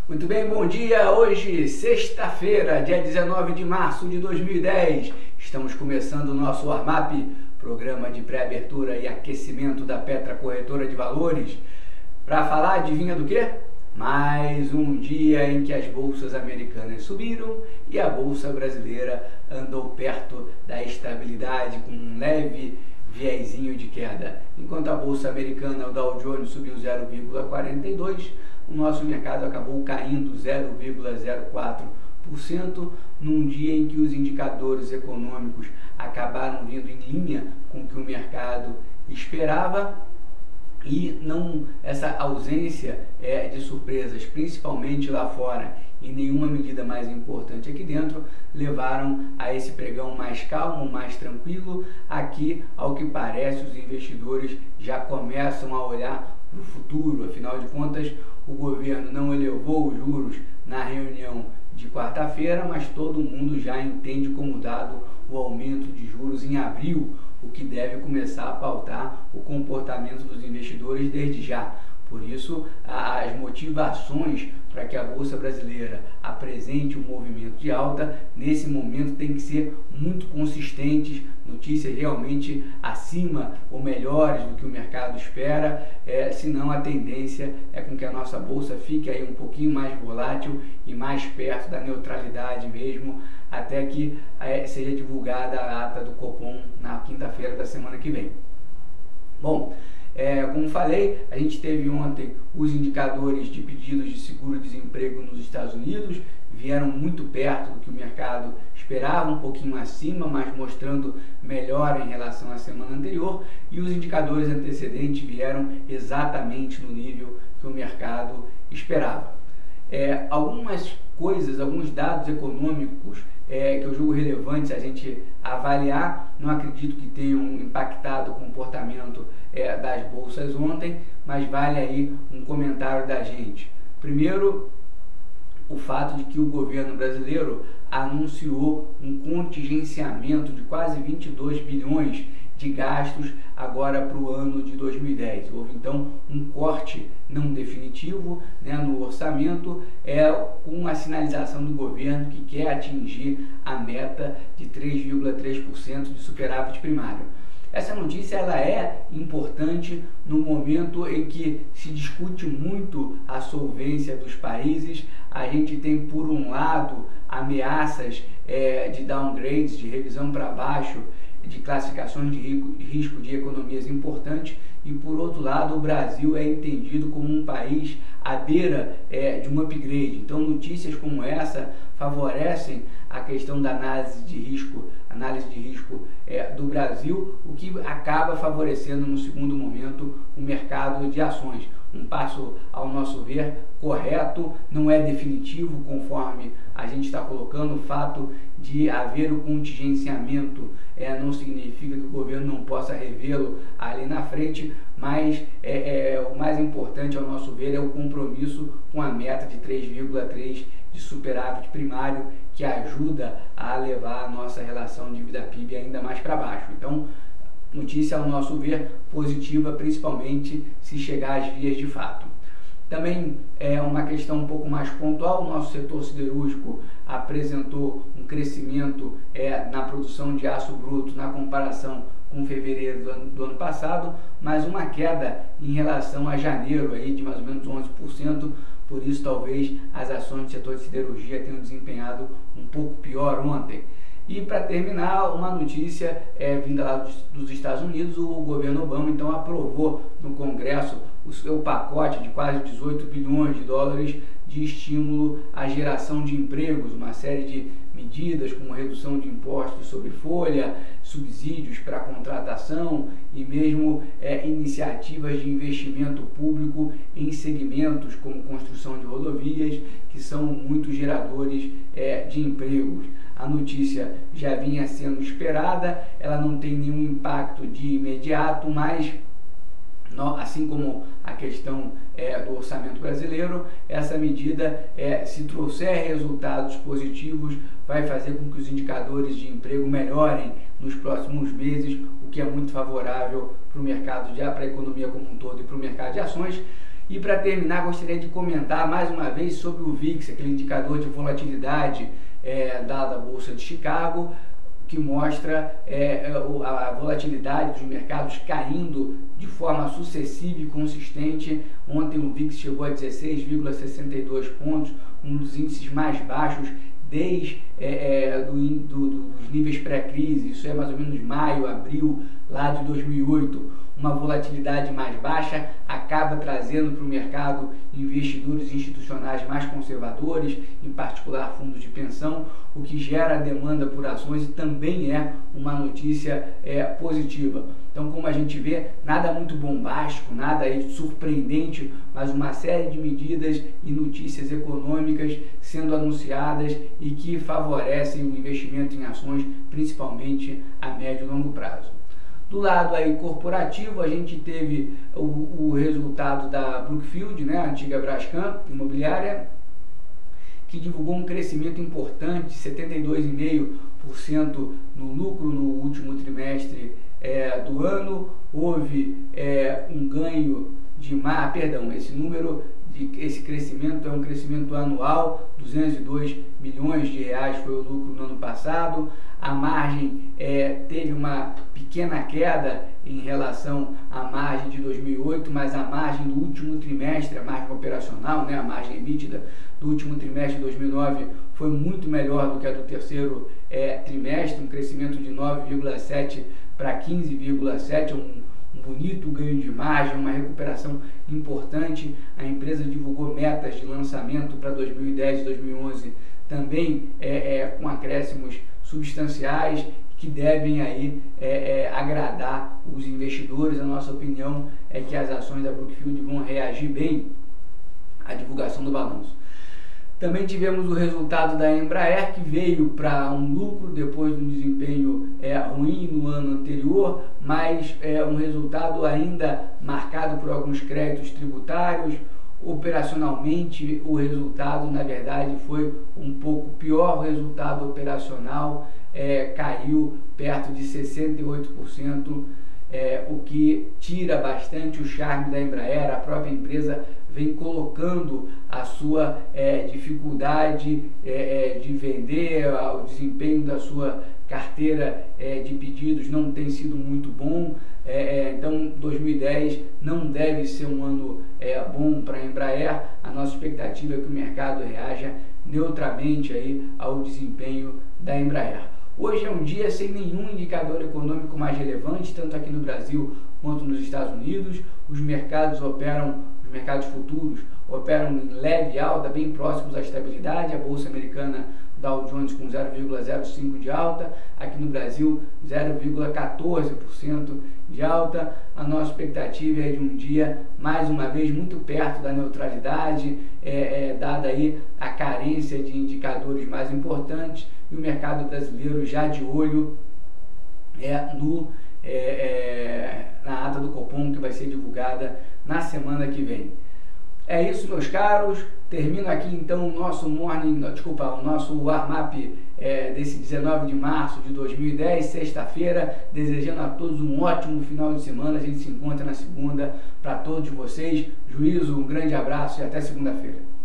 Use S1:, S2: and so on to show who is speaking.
S1: Muito bem, bom dia. Hoje, sexta-feira, dia 19 de março de 2010. Estamos começando o nosso warm-up, programa de pré-abertura e aquecimento da Petra Corretora de Valores. Para falar, adivinha do quê? Mais um dia em que as bolsas americanas subiram e a bolsa brasileira andou perto da estabilidade com um leve viezinho de queda. Enquanto a bolsa americana, o Dow Jones, subiu 0,42%, o nosso mercado acabou caindo 0,04% num dia em que os indicadores econômicos acabaram vindo em linha com o que o mercado esperava e essa ausência de surpresas, principalmente lá fora, e nenhuma medida mais importante aqui dentro, levaram a esse pregão mais calmo, mais tranquilo. Aqui, ao que parece, os investidores já começam a olhar para o futuro. Afinal de contas, o governo não elevou os juros na reunião de quarta-feira, mas todo mundo já entende como dado o aumento de juros em abril, o que deve começar a pautar o comportamento dos investidores desde já. Por isso, as motivações para que a Bolsa Brasileira apresente um movimento de alta, nesse momento, tem que ser muito consistentes, notícias realmente acima ou melhores do que o mercado espera, senão a tendência é com que a nossa Bolsa fique aí um pouquinho mais volátil e mais perto da neutralidade mesmo, até que seja divulgada a ata do Copom na quinta-feira da semana que vem. Bom, como falei, a gente teve ontem os indicadores de pedidos de seguro-desemprego nos Estados Unidos, vieram muito perto do que o mercado esperava, um pouquinho acima, mas mostrando melhora em relação à semana anterior, e os indicadores antecedentes vieram exatamente no nível que o mercado esperava. Algumas coisas, alguns dados econômicos que eu julgo relevantes a gente avaliar, não acredito que tenham impactado o comportamento das bolsas ontem, mas vale aí um comentário da gente. Primeiro, o fato de que o governo brasileiro anunciou um contingenciamento de quase 22 bilhões de gastos agora para o ano de 2010. Houve então um corte não definitivo, no orçamento, com a sinalização do governo que quer atingir a meta de 3,3% de superávit primário. Essa notícia ela é importante no momento em que se discute muito a solvência dos países. A gente tem, por um lado, ameaças de downgrades, de revisão para baixo, de classificações de risco de economias importantes, e por outro lado o Brasil é entendido como um país à beira de um upgrade. Então notícias como essa favorecem a questão da análise de risco do Brasil, o que acaba favorecendo no segundo momento o mercado de ações. Um passo, ao nosso ver, correto, não é definitivo conforme a gente está colocando. O fato de haver o contingenciamento não significa que o governo não possa revê-lo ali na frente, mas o mais importante, ao nosso ver, é o compromisso com a meta de 3,3% de superávit primário, que ajuda a levar a nossa relação dívida-PIB ainda mais para baixo. Então, notícia, ao nosso ver, positiva, principalmente se chegar às vias de fato. Também uma questão um pouco mais pontual, o nosso setor siderúrgico apresentou um crescimento na produção de aço bruto na comparação com fevereiro do ano passado, mas uma queda em relação a janeiro aí de mais ou menos 11%, por isso talvez as ações do setor de siderurgia tenham desempenhado um pouco pior ontem. E para terminar, uma notícia vinda lá dos Estados Unidos: o governo Obama então aprovou no Congresso o seu pacote de quase 18 bilhões de dólares de estímulo à geração de empregos, uma série de medidas como redução de impostos sobre folha, subsídios para contratação e mesmo iniciativas de investimento público em segmentos como construção de rodovias, que são muito geradores de empregos. A notícia já vinha sendo esperada, ela não tem nenhum impacto de imediato, mas assim como a questão do orçamento brasileiro, essa medida, se trouxer resultados positivos, vai fazer com que os indicadores de emprego melhorem nos próximos meses, o que é muito favorável para o mercado, para a economia como um todo e para o mercado de ações. E para terminar, gostaria de comentar mais uma vez sobre o VIX, aquele indicador de volatilidade da Bolsa de Chicago, que mostra a volatilidade dos mercados caindo de forma sucessiva e consistente. Ontem o VIX chegou a 16,62 pontos, um dos índices mais baixos desde dos níveis pré-crise. Isso é mais ou menos maio, abril, lá de 2008. Uma volatilidade mais baixa acaba trazendo para o mercado investidores institucionais mais conservadores, em particular fundos de pensão, o que gera demanda por ações e também é uma notícia positiva. Então, como a gente vê, nada muito bombástico, nada surpreendente, mas uma série de medidas e notícias econômicas sendo anunciadas e que favorecem o investimento em ações, principalmente a médio e longo prazo. Do lado aí corporativo, a gente teve o resultado da Brookfield, né, a antiga Braskem Imobiliária, que divulgou um crescimento importante, 72,5% no lucro no último trimestre do ano. Houve um ganho de esse crescimento é um crescimento anual, 202 milhões de reais foi o lucro no ano passado. A margem teve uma pequena queda em relação à margem de 2008, mas a margem do último trimestre, a margem operacional, né, a margem EBITDA do último trimestre de 2009 foi muito melhor do que a do terceiro trimestre, um crescimento de 9,7 para 15,7, um bonito ganho de margem, uma recuperação importante. A empresa divulgou metas de lançamento para 2010 e 2011 também com acréscimos substanciais que devem aí agradar os investidores. A nossa opinião é que as ações da Brookfield vão reagir bem à divulgação do balanço. Também tivemos o resultado da Embraer, que veio para um lucro depois de um desempenho ruim no ano anterior, mas um resultado ainda marcado por alguns créditos tributários. Operacionalmente, o resultado, na verdade, foi um pouco pior. O resultado operacional caiu perto de 68%, o que tira bastante o charme da Embraer. A própria empresa vem colocando a sua dificuldade de vender, o desempenho da sua carteira de pedidos não tem sido muito bom. Então 2010 não deve ser um ano bom para a Embraer. A nossa expectativa é que o mercado reaja neutramente aí ao desempenho da Embraer. Hoje é um dia sem nenhum indicador econômico mais relevante, tanto aqui no Brasil quanto nos Estados Unidos. Os mercados futuros operam em leve alta, bem próximos à estabilidade. A Bolsa Americana Dow Jones com 0,05 de alta, aqui no Brasil 0,14% de alta. A nossa expectativa é de um dia, mais uma vez, muito perto da neutralidade, dada aí a carência de indicadores mais importantes, e o mercado brasileiro já de olho na ata do Copom, que vai ser divulgada na semana que vem. É isso, meus caros. Termino aqui então o nosso warm-up desse 19 de março de 2010, sexta-feira, desejando a todos um ótimo final de semana. A gente se encontra na segunda. Para todos vocês, juízo, um grande abraço e até segunda-feira.